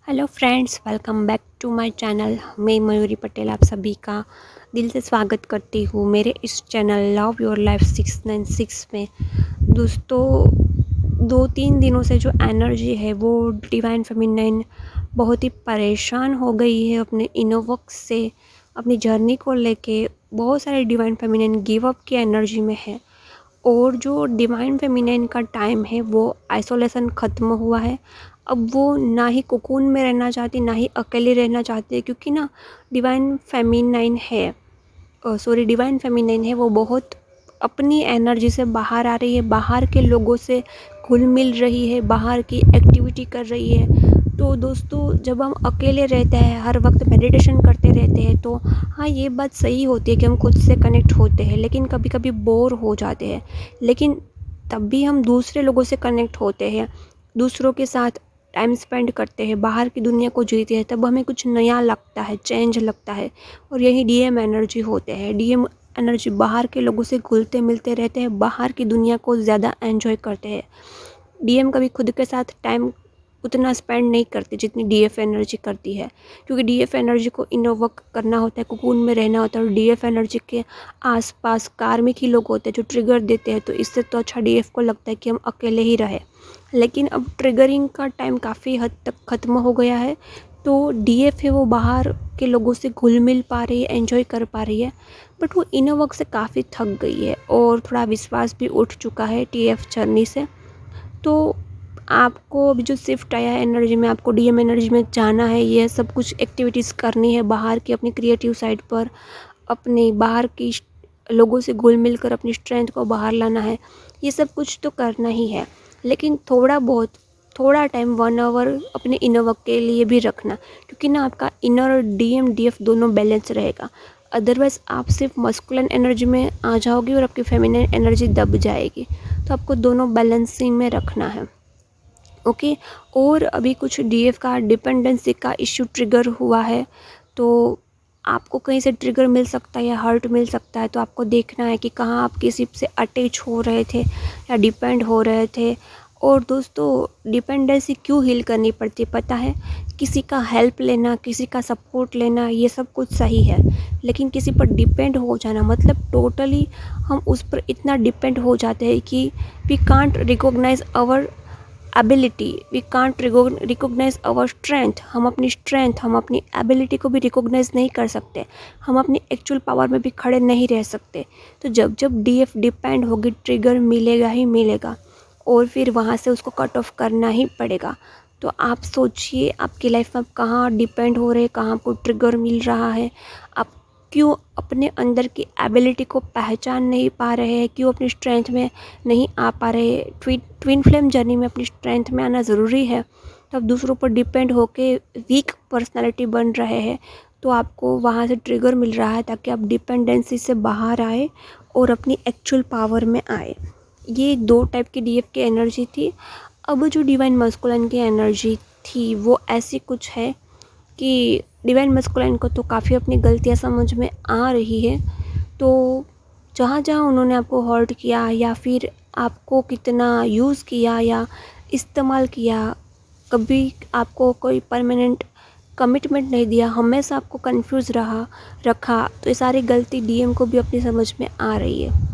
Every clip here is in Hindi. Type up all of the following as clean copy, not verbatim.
Hello friends, welcome back to my channel. मैं मयूरी पटेल आप सभी का दिल से स्वागत करती हूँ मेरे इस चैनल लव योर लाइफ 696 में। दोस्तों, 2-3 दिनों से जो एनर्जी है वो डिवाइन फेमिनाइन बहुत ही परेशान हो गई है अपने इनर वर्क से। अपनी जर्नी को लेके बहुत सारे डिवाइन फेमिनाइन गिव अप की एनर्जी में है। और जो डिवाइन फेमिनाइन का टाइम है वो आइसोलेशन ख़त्म हुआ है। अब वो ना ही कोकून में रहना चाहती, ना ही अकेले रहना चाहती, क्योंकि ना डिवाइन फेमिनाइन है वो बहुत अपनी एनर्जी से बाहर आ रही है, बाहर के लोगों से घुल मिल रही है, बाहर की एक्टिविटी कर रही है। तो दोस्तों, जब हम अकेले रहते हैं, हर वक्त मेडिटेशन करते रहते हैं, तो हाँ, ये बात सही होती है कि हम खुद से कनेक्ट होते हैं, लेकिन कभी कभी बोर हो जाते हैं। लेकिन तब भी हम दूसरे लोगों से कनेक्ट होते हैं, दूसरों के साथ टाइम स्पेंड करते हैं, बाहर की दुनिया को जीते हैं, तब हमें कुछ नया लगता है, चेंज लगता है। और यही डीएम एनर्जी होते हैं। डीएम एनर्जी बाहर के लोगों से घुलते मिलते रहते हैं, बाहर की दुनिया को ज़्यादा एंजॉय करते हैं। डीएम कभी खुद के साथ टाइम उतना स्पेंड नहीं करती जितनी डीएफ एनर्जी करती है, क्योंकि डीएफ एनर्जी को इनर वर्क करना होता है, कुकून में रहना होता है। और डीएफ एनर्जी के आसपास कार्मिक ही लोग होते हैं जो ट्रिगर देते हैं, तो इससे तो अच्छा डीएफ को लगता है कि हम अकेले ही रहे। लेकिन अब ट्रिगरिंग का टाइम काफ़ी हद तक ख़त्म हो गया है, तो डीएफ है वो बाहर के लोगों से घुल मिल पा रही है, एंजॉय कर पा रही है। बट वो इनर वर्क से काफ़ी थक गई है और थोड़ा विश्वास भी उठ चुका है टीएफ जर्नी से। तो आपको अभी जो शिफ्ट आया है एनर्जी में, आपको डीएम एनर्जी में जाना है, ये सब कुछ एक्टिविटीज़ करनी है बाहर की, अपनी क्रिएटिव साइड पर, अपने बाहर की लोगों से घुल मिल कर अपनी स्ट्रेंथ को बाहर लाना है। ये सब कुछ तो करना ही है, लेकिन थोड़ा टाइम 1 आवर अपने इनर वर्क के लिए भी रखना, क्योंकि ना आपका इनर डीएम डीएफ दोनों बैलेंस रहेगा। अदरवाइज़ आप सिर्फ मस्कुलिन एनर्जी में आ जाओगे और आपकी फेमिनिन एनर्जी दब जाएगी। तो आपको दोनों बैलेंसिंग में रखना है, ओके। और अभी कुछ डीएफ का डिपेंडेंसी का इश्यू ट्रिगर हुआ है, तो आपको कहीं से ट्रिगर मिल सकता है या हर्ट मिल सकता है। तो आपको देखना है कि कहाँ आप किसी से अटैच हो रहे थे या डिपेंड हो रहे थे। और दोस्तों, डिपेंडेंसी क्यों हील करनी पड़ती है पता है? किसी का हेल्प लेना, किसी का सपोर्ट लेना, ये सब कुछ सही है, लेकिन किसी पर डिपेंड हो जाना मतलब टोटली हम उस पर इतना डिपेंड हो जाते हैं कि we can't recognise our ability, we can't recognise our strength. हम अपनी एबिलिटी को भी रिकॉग्नाइज नहीं कर सकते, हम अपनी एक्चुअल पावर में भी खड़े नहीं रह सकते। तो जब जब डीएफ डिपेंड होगी, ट्रिगर मिलेगा ही मिलेगा, और फिर वहाँ से उसको कट ऑफ करना ही पड़ेगा। तो आप सोचिए, आपकी लाइफ में आप कहाँ डिपेंड हो रहे हैं, कहाँ आपको ट्रिगर मिल रहा है, आप क्यों अपने अंदर की एबिलिटी को पहचान नहीं पा रहे हैं, क्यों अपनी स्ट्रेंथ में नहीं आ पा रहे। ट्विन फ्लेम जर्नी में अपनी स्ट्रेंथ में आना ज़रूरी है। तो आप दूसरों पर डिपेंड होके वीक पर्सनालिटी बन रहे हैं, तो आपको वहाँ से ट्रिगर मिल रहा है ताकि आप डिपेंडेंसी से बाहर आए और अपनी एक्चुअल पावर में आए। ये 2 टाइप की डीएफ की एनर्जी थी। अब जो डिवाइन मस्कुलिन की एनर्जी थी वो ऐसी कुछ है कि डिवाइन मस्कुलिन को तो काफ़ी अपनी गलतियाँ समझ में आ रही है। तो जहाँ जहाँ उन्होंने आपको हर्ट किया या फिर आपको कितना यूज़ किया या इस्तेमाल किया, कभी आपको कोई परमानेंट कमिटमेंट नहीं दिया, हमेशा आपको कंफ्यूज रखा, तो ये सारी गलती डीएम को भी अपनी समझ में आ रही है।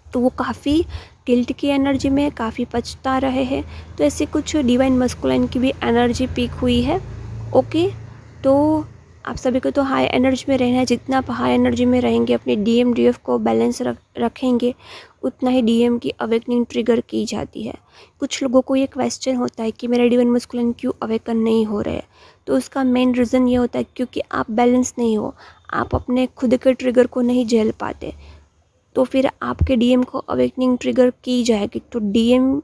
तो वो काफ़ी गिल्ट की एनर्जी में काफ़ी पछता रहे हैं। तो ऐसे कुछ डिवाइन मस्कुलिन की भी एनर्जी पीक हुई है, ओके। तो आप सभी को तो हाई एनर्जी में रहना है। जितना आप हाई एनर्जी में रहेंगे, अपने डीएम डीएफ को बैलेंस रखेंगे, उतना ही डीएम की अवेकनिंग ट्रिगर की जाती है। कुछ लोगों को ये क्वेश्चन होता है कि मेरा डिवाइन मस्कुलिन क्यों अवेकन नहीं हो रहा है। तो उसका मेन रीज़न ये होता है क्योंकि आप बैलेंस नहीं हो, आप अपने खुद के ट्रिगर को नहीं झेल पाते। तो फिर आपके डीएम को अवेकनिंग ट्रिगर की जाएगी। तो डीएम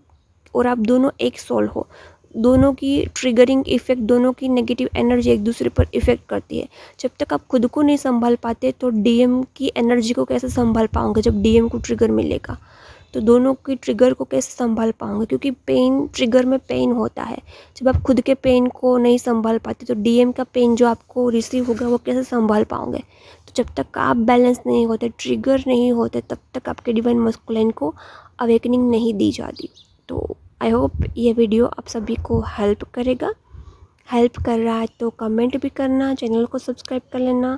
और आप दोनों एक सोल हो, दोनों की ट्रिगरिंग इफ़ेक्ट, दोनों की नेगेटिव एनर्जी एक दूसरे पर इफ़ेक्ट करती है। जब तक आप खुद को नहीं संभाल पाते तो डीएम की एनर्जी को कैसे संभाल पाओगे? जब डीएम को ट्रिगर मिलेगा तो दोनों की ट्रिगर को कैसे संभाल पाओगे? क्योंकि पेन, ट्रिगर में पेन होता है। जब आप खुद के पेन को नहीं संभाल पाते तो डीएम का पेन जो आपको रिसीव होगा वो कैसे संभाल पाओगे? तो जब तक आप बैलेंस नहीं होते, ट्रिगर नहीं होते, तब तक आपके डिवाइन मस्कुलिन को अवेकनिंग नहीं दी जाती। तो आई होप ये वीडियो आप सभी को हेल्प करेगा। हेल्प कर रहा है तो कमेंट भी करना, चैनल को सब्सक्राइब कर लेना।